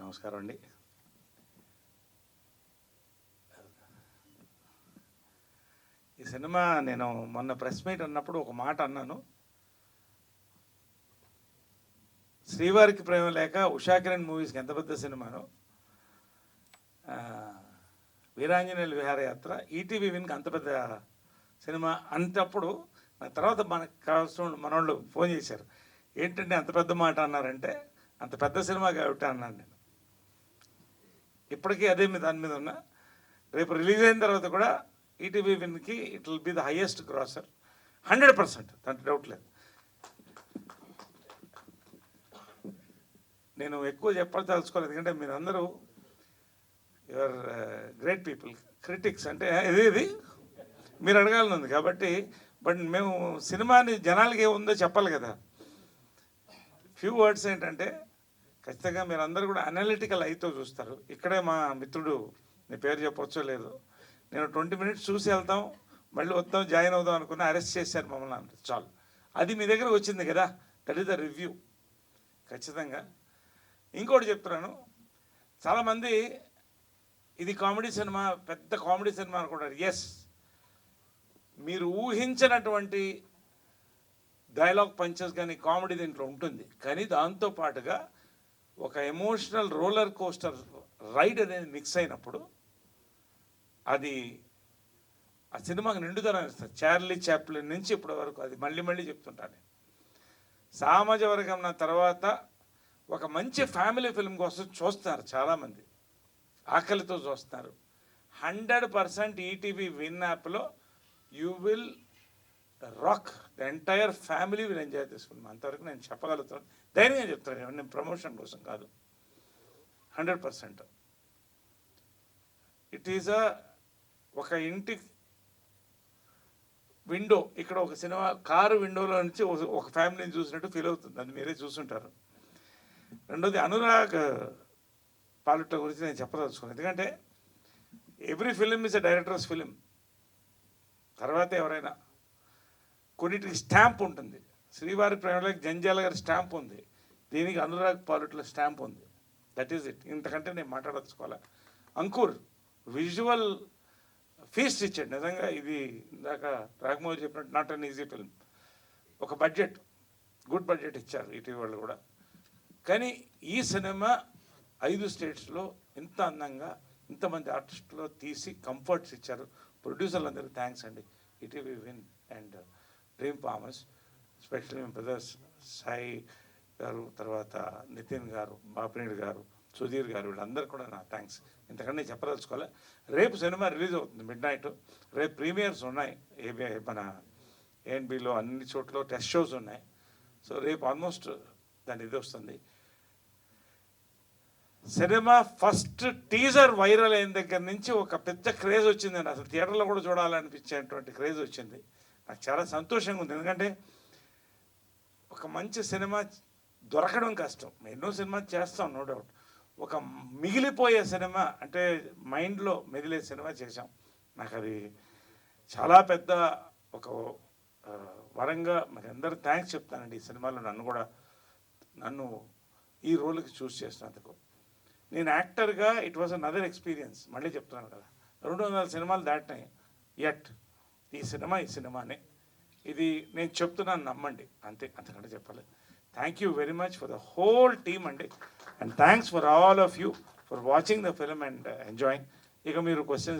నమస్కారం అండి. ఈ సినిమా నేను మొన్న ప్రెస్ మీట్ అన్నప్పుడు ఒక మాట అన్నాను. శ్రీవారికి ప్రేమ లేక ఉషాకిరణ్ మూవీస్కి ఎంత పెద్ద సినిమాను, వీరాంజనేయుల విహారయాత్ర ఈటీవీ విన్కి అంత పెద్ద సినిమా అంతప్పుడు నా తర్వాత మనకు కావాల్సిన మనోళ్ళు ఫోన్ చేశారు. ఏంటంటే అంత పెద్ద మాట అన్నారంటే, అంత పెద్ద సినిమా కాబట్టి అన్నాను నేను. ఇప్పటికీ అదే దాని మీద ఉన్నా. రేపు రిలీజ్ అయిన తర్వాత కూడా ఈటీవీ విన్కి it will be the highest grosser 100%, దాంట్లో డౌట్ లేదు. నేను ఎక్కువ చెప్పదలుచుకోలేదు, ఎందుకంటే మీరు అందరూ యువర్ గ్రేట్ పీపుల్. క్రిటిక్స్ అంటే ఇది మీరు అడగాలని ఉంది కాబట్టి, బట్ మేము సినిమాని జనాలకి ఏముందో చెప్పాలి కదా. ఫ్యూ వర్డ్స్ ఏంటంటే, ఖచ్చితంగా మీరు అందరూ కూడా అనలిటికల్ అయితో చూస్తారు. ఇక్కడే మా మిత్రుడు, నీ పేరు చెప్పవచ్చో లేదు, నేను 20 minutes చూసి వెళ్తాం, మళ్ళీ వద్దాం, జాయిన్ అవుదాం అనుకుని అరెస్ట్ చేశారు మమ్మల్ని. చాలు, అది మీ దగ్గర వచ్చింది కదా, దట్ ఈస్ ద రివ్యూ. ఖచ్చితంగా ఇంకోటి చెప్తున్నాను, చాలామంది ఇది కామెడీ సినిమా, పెద్ద కామెడీ సినిమా అనుకుంటారు. ఎస్, మీరు ఊహించినటువంటి డైలాగ్ పంచెస్ కానీ కామెడీ దీంట్లో ఉంటుంది, కానీ దాంతోపాటుగా ఒక ఎమోషనల్ రోలర్ కోస్టర్ రైడ్ అనేది మిక్స్ అయినప్పుడు అది ఆ సినిమాకి నిండుదనం ఇస్తుంది. చార్లీ చాప్లిన్ నుంచి ఇప్పటి వరకు అది మళ్ళీ మళ్ళీ చెప్తుంటాను. సామాజ వర్గం తర్వాత ఒక మంచి ఫ్యామిలీ ఫిల్మ్ కోసం చూస్తున్నారు చాలామంది, ఆకలితో చూస్తున్నారు. 100% ఈటీవీ విన్ యాప్లో you will rock, the entire family will enjoy this film. అంతవరకు నేను చెప్పగలుగుతాను, ధైర్యంగా చెప్తాను, నేను ప్రమోషన్ కోసం కాదు. 100% ఇట్ ఈజ్ ఒక ఇంటి విండో, ఇక్కడ ఒక సినిమా కారు విండోలో నుంచి ఒక ఫ్యామిలీని చూసినట్టు ఫీల్ అవుతుంది. అది మీరే చూసుంటారు. రెండోది, అనురాగ్ పాలుట్ల గురించి నేను చెప్పదలుచుకున్నాను, ఎందుకంటే every film is a directors film. తర్వాత ఎవరైనా కొన్నిటికి స్టాంప్ ఉంటుంది. శ్రీవారి ప్రేమలోకి జంజాల గారి స్టాంప్ ఉంది, దీనికి అనురాగ్ పాలుట్ల స్టాంప్ ఉంది. That is it. ఇంతకంటే నేను మాట్లాడచ్చుకోవాలి. అంకుర్ విజువల్ ఫీస్ట్ ఇచ్చాడు నిజంగా. ఇది ఇందాక రాఘమోహన్ చెప్పినట్టు నాట్ అన్ ఈజీ ఫిల్మ్. ఒక బడ్జెట్, గుడ్ బడ్జెట్ ఇచ్చారు ఈటీవీ వాళ్ళు కూడా. కానీ ఈ సినిమా 5 స్టేట్స్లో ఇంత అందంగా ఇంతమంది ఆర్టిస్టులో తీసి కంఫర్ట్స్ ఇచ్చారు. ప్రొడ్యూసర్లు అందరికీ థ్యాంక్స్ అండి, ETV win and dream farmers, especially me brothers Sai గారు, తర్వాత నితిన్ గారు, బాపినేడు గారు, సుధీర్ గారు, వీళ్ళందరూ కూడా నా థ్యాంక్స్. ఇంతకంటే చెప్పదలుచుకోవాలి. రేపు సినిమా రిలీజ్ అవుతుంది మిడ్నైట్. రేపు ప్రీమియర్స్ ఉన్నాయి, మన ఏఎన్బిలో అన్ని చోట్ల టెస్ట్ షోస్ ఉన్నాయి. సో రేపు ఆల్మోస్ట్ దాని ఇది వస్తుంది. సినిమా ఫస్ట్ టీజర్ వైరల్ అయిన దగ్గర నుంచి ఒక పెద్ద క్రేజ్ వచ్చిందండి. అసలు థియేటర్లో కూడా చూడాలనిపించేటువంటి క్రేజ్ వచ్చింది. నాకు చాలా సంతోషంగా ఉంది, ఎందుకంటే ఒక మంచి సినిమా దొరకడం కష్టం. ఎన్నో సినిమా చేస్తాం, నో డౌట్. ఒక మిగిలిపోయే సినిమా అంటే మైండ్లో మెదిలే సినిమా చేశాం. నాకు అది చాలా పెద్ద ఒక వరంగా మరి అందరూ థ్యాంక్స్ చెప్తానండి. ఈ సినిమాలో నన్ను ఈ రోల్కి చూస్ చేసినందుకు. నేను యాక్టర్గా ఇట్ వాజ్ అనదర్ ఎక్స్పీరియన్స్. మళ్ళీ చెప్తున్నాను కదా, 200 సినిమాలు దాటినాయి. ఎట్ ఈ సినిమానే ఇది నేను చెప్తున్నాను, నమ్మండి, అంతే, అంతకంటే చెప్పాలి. Thank you very much for the whole team అండి, and thanks for all of you for watching the film and enjoying. ఇక మీరు క్వశ్చన్స్